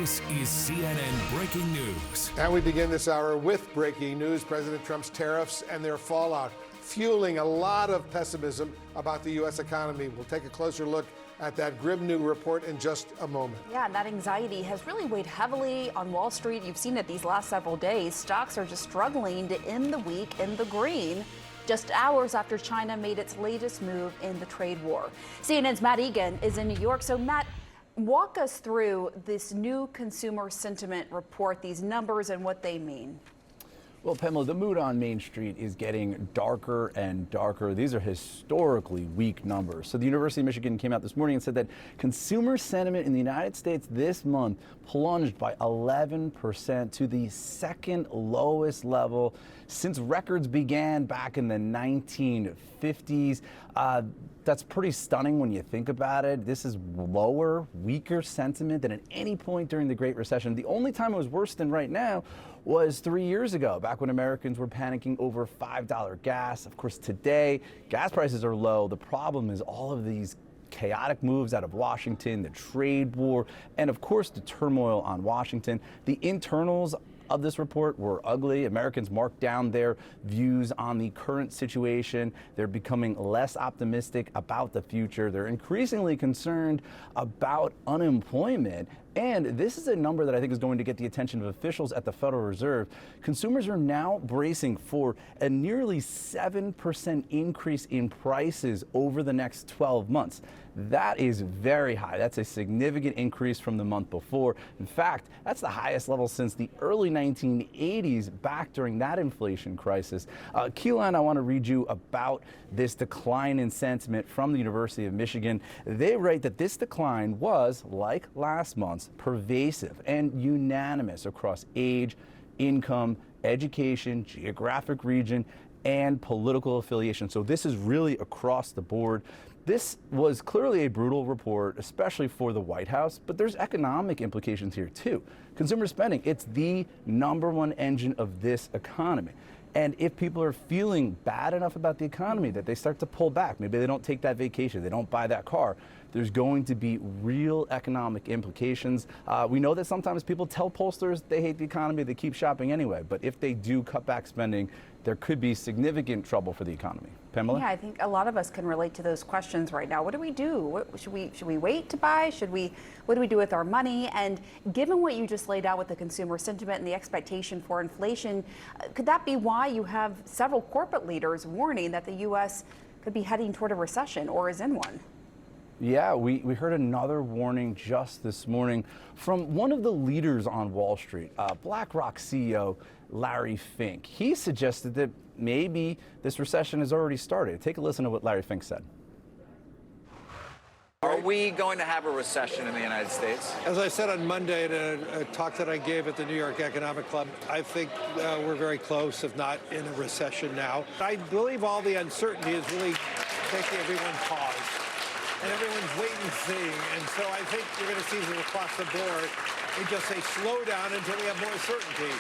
This is CNN Breaking News. And we begin this hour with breaking news. President Trump's tariffs and their fallout fueling a lot of pessimism about the U.S. economy. We'll take a closer look at that grim new report in just a moment. Yeah, and that anxiety has really weighed heavily on Wall Street. You've seen it these last several days. Stocks are just struggling to end the week in the green, just hours after China made its latest move in the trade war. CNN's Matt Egan is in New York. So, Matt, walk us through this new consumer sentiment report, these numbers and what they mean. Well, Pamela, the mood on Main Street is getting darker and darker. These are historically weak numbers. So the University of Michigan came out this morning and said that consumer sentiment in the United States this month plunged by 11% to the second lowest level since records began back in the 1950s. That's pretty stunning when you think about it. This is lower, weaker sentiment than at any point during the Great Recession. The only time it was worse than right now was 3 years ago, back when Americans were panicking over $5 gas. Of course, today, gas prices are low. The problem is all of these chaotic moves out of Washington, the trade war, and of course, the turmoil on Washington. The internals of this report were ugly. Americans marked down their views on the current situation. They're becoming less optimistic about the future. They're increasingly concerned about unemployment. And this is a number that I think is going to get the attention of officials at the Federal Reserve. Consumers are now bracing for a nearly 7% increase in prices over the next 12 months. That is very high. That's a significant increase from the month before. In fact, that's the highest level since the early 1980s, back during that inflation crisis. Keelan, I want to read you about this decline in sentiment from the University of Michigan. They write that this decline was, like last month's, pervasive and unanimous across age, income, education, geographic region, and political affiliation. So this is really across the board. This was clearly a brutal report, especially for the White House, but there's economic implications here too. Consumer spending, it's the #1 engine of this economy. And if people are feeling bad enough about the economy that they start to pull back, maybe they don't take that vacation, they don't buy that car, there's going to be real economic implications. We know that sometimes people tell pollsters they hate the economy, they keep shopping anyway. But if they do cut back spending, there could be significant trouble for the economy. Pamela? Yeah, I think a lot of us can relate to those questions right now. What do we do? Should we wait to buy? What do we do with our money? And given what you just laid out with the consumer sentiment and the expectation for inflation, could that be why you have several corporate leaders warning that the U.S. could be heading toward a recession or is in one? Yeah, we heard another warning just this morning from one of the leaders on Wall Street, BlackRock CEO Larry Fink. He suggested that maybe this recession has already started. Take a listen to what Larry Fink said. Are we going to have a recession in the United States? As I said on Monday in a talk that I gave at the New York Economic Club, I think we're very close, if not in a recession now. I believe all the uncertainty is really making everyone pause. And everyone's wait and see. And so I think you're going to see this across the board. We just say slow down until we have more certainty.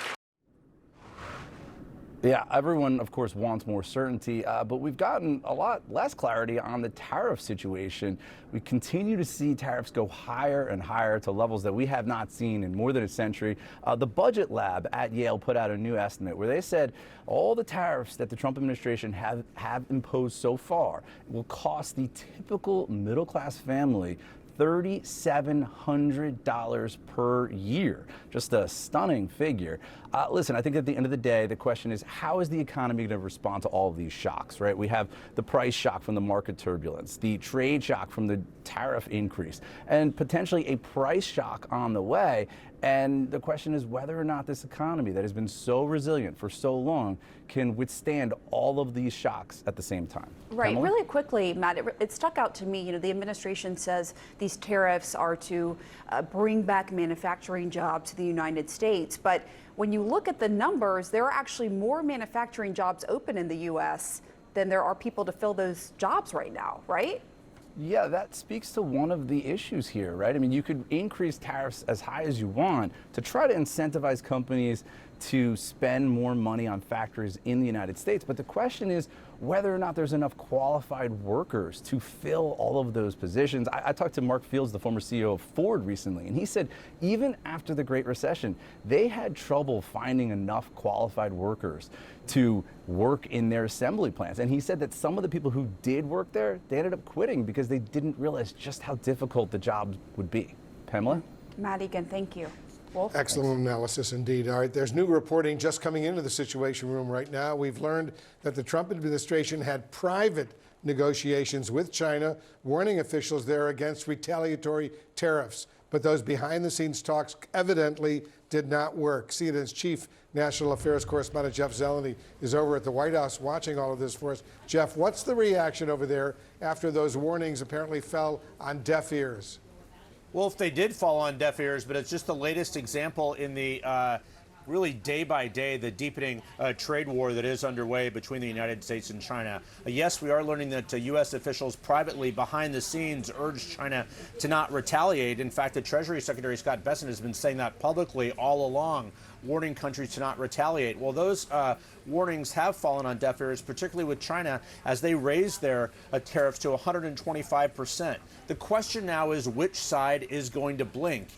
Yeah, everyone, of course, wants more certainty, but we've gotten a lot less clarity on the tariff situation. We continue to see tariffs go higher and higher to levels that we have not seen in more than a century. The Budget Lab at Yale put out a new estimate where they said all the tariffs that the Trump administration have imposed so far will cost the typical middle-class family $3,700 per year. Just a stunning figure. Listen, I think at the end of the day, the question is, how is the economy going to respond to all of these shocks, right? We have the price shock from the market turbulence, the trade shock from the tariff increase, and potentially a price shock on the way. And the question is whether or not this economy that has been so resilient for so long can withstand all of these shocks at the same time. Right. Pamela? Really quickly, Matt, it stuck out to me, the administration says these tariffs are to bring back manufacturing jobs to the United States. But when you look at the numbers, there are actually more manufacturing jobs open in the U.S. than there are people to fill those jobs right now, right? Yeah, that speaks to one of the issues here, right? I mean, you could increase tariffs as high as you want to try to incentivize companies to spend more money on factories in the United States. But the question is whether or not there's enough qualified workers to fill all of those positions. I talked to Mark Fields, the former CEO of Ford, recently, and he said even after the Great Recession, they had trouble finding enough qualified workers to work in their assembly plants. And he said that some of the people who did work there, they ended up quitting because they didn't realize just how difficult the job would be. Pamela? Madigan, thank you. Wolf? Excellent analysis indeed. All right, there's new reporting just coming into the Situation Room right now. We've learned that the Trump administration had private negotiations with China, warning officials there against retaliatory tariffs. But those behind-the-scenes talks evidently did not work. CNN's chief national affairs correspondent Jeff Zeleny is over at the White House watching all of this for us. Jeff, what's the reaction over there after those warnings apparently fell on deaf ears? Well, if they did fall on deaf ears, but it's just the latest example in the really day by day, the deepening trade war that is underway between the United States and China. Yes, we are learning that U.S. officials privately behind the scenes urged China to not retaliate. In fact, the Treasury Secretary Scott Bessent has been saying that publicly all along, warning countries to not retaliate. Well, those warnings have fallen on deaf ears, particularly with China, as they raised their tariffs to 125%. The question now is which side is going to blink,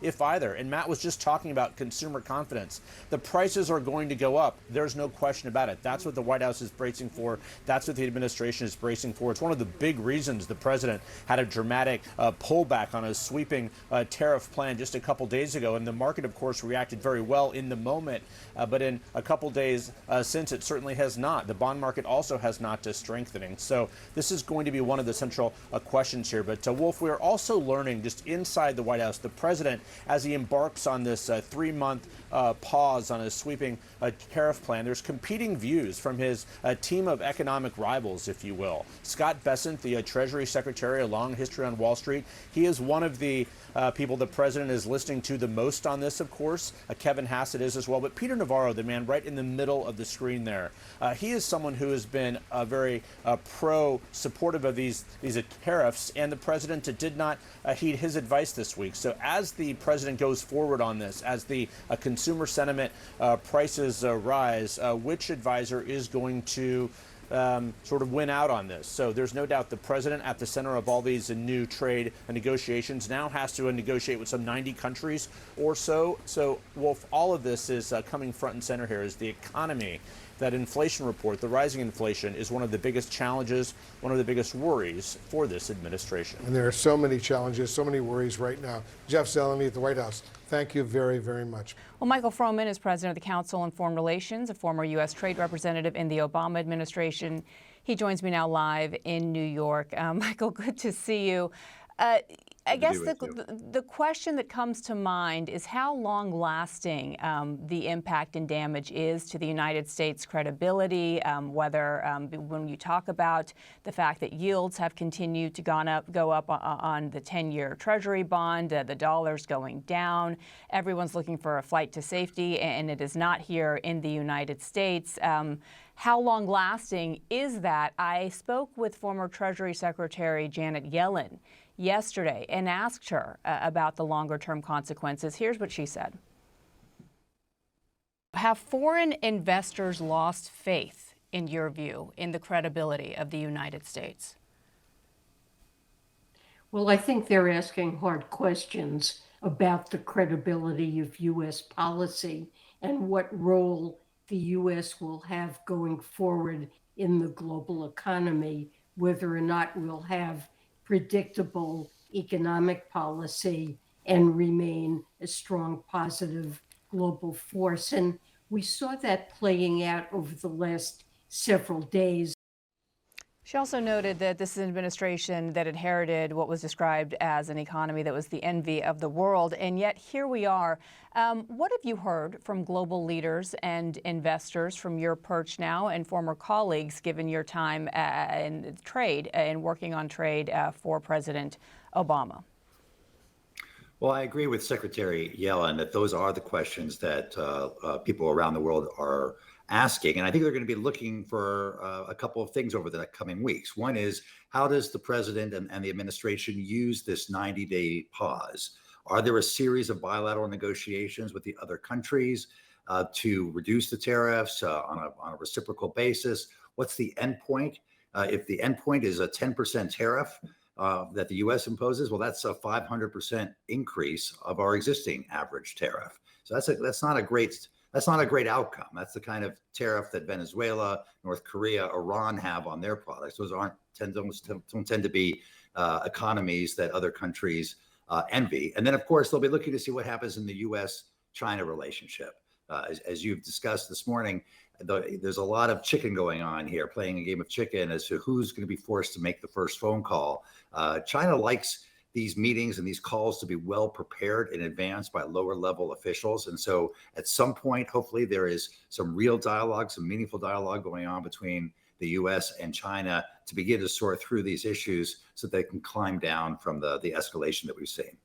if either. And Matt was just talking about consumer confidence. The prices are going to go up. There's no question about it. That's what the White House is bracing for. That's what the administration is bracing for. It's one of the big reasons the president had a dramatic pullback on a sweeping tariff plan just a couple days ago. And the market, of course, reacted very well in the moment. But in a couple days since, it certainly has not. The bond market also has not strengthening. So this is going to be one of the central questions here. But Wolf, we're also learning just inside the White House, the president, as he embarks on this 3-month pause on a sweeping tariff plan, there's competing views from his team of economic rivals, if you will. Scott Bessent, the Treasury Secretary, a long history on Wall Street, he is one of the people the president is listening to the most on this, of course. Kevin Hassett is as well. But Peter Navarro, the man right in the middle of the screen there, he is someone who has been very pro-supportive of these tariffs, and the president did not heed his advice this week. So as the president goes forward on this, as the consumer sentiment prices rise, which advisor is going to sort of win out on this? So there's no doubt the president, at the center of all these new trade negotiations, now has to negotiate with some 90 countries or so. So, Wolf, all of this is coming front and center here is the economy. That inflation report, the rising inflation, is one of the biggest challenges, one of the biggest worries for this administration. And there are so many challenges, so many worries right now. Jeff Zeleny at the White House, thank you very, very much. Well, Michael Froman is president of the Council on Foreign Relations, a former U.S. trade representative in the Obama administration. He joins me now live in New York. Michael, good to see you. I guess the question that comes to mind is how long-lasting the impact and damage is to the United States' credibility, whether when you talk about the fact that yields have continued to go up on the 10-year Treasury bond, the dollar's going down, everyone's looking for a flight to safety, and it is not here in the United States. How long-lasting is that? I spoke with former Treasury Secretary Janet Yellen yesterday and asked her about the longer-term consequences. Here's what she said. Have foreign investors lost faith, in your view, in the credibility of the United States? Well, I think they're asking hard questions about the credibility of U.S. policy and what role the U.S. will have going forward in the global economy, whether or not we'll have predictable economic policy and remain a strong positive global force. And we saw that playing out over the last several days. She also noted that this is an administration that inherited what was described as an economy that was the envy of the world, and yet here we are. What have you heard from global leaders and investors from your perch now and former colleagues, given your time in trade and working on trade for President Obama? Well, I agree with Secretary Yellen that those are the questions that people around the world are asking. And I think they're going to be looking for a couple of things over the coming weeks. One is, how does the president and the administration use this 90-day pause? Are there a series of bilateral negotiations with the other countries? to reduce the tariffs on a reciprocal basis. What's the end point? If the end point is a 10% tariff that the U.S. imposes, well, that's a 500% increase of our existing average tariff. So that's not a great outcome. That's the kind of tariff that Venezuela, North Korea, Iran have on their products. Those don't tend to be economies that other countries envy. And then, of course, they'll be looking to see what happens in the U.S.-China relationship. As you've discussed this morning, there's a lot of chicken going on here, playing a game of chicken as to who's going to be forced to make the first phone call. China likes these meetings and these calls to be well prepared in advance by lower level officials. And so at some point, hopefully there is some real dialogue, some meaningful dialogue going on between the U.S. and China to begin to sort through these issues so they can climb down from the escalation that we've seen.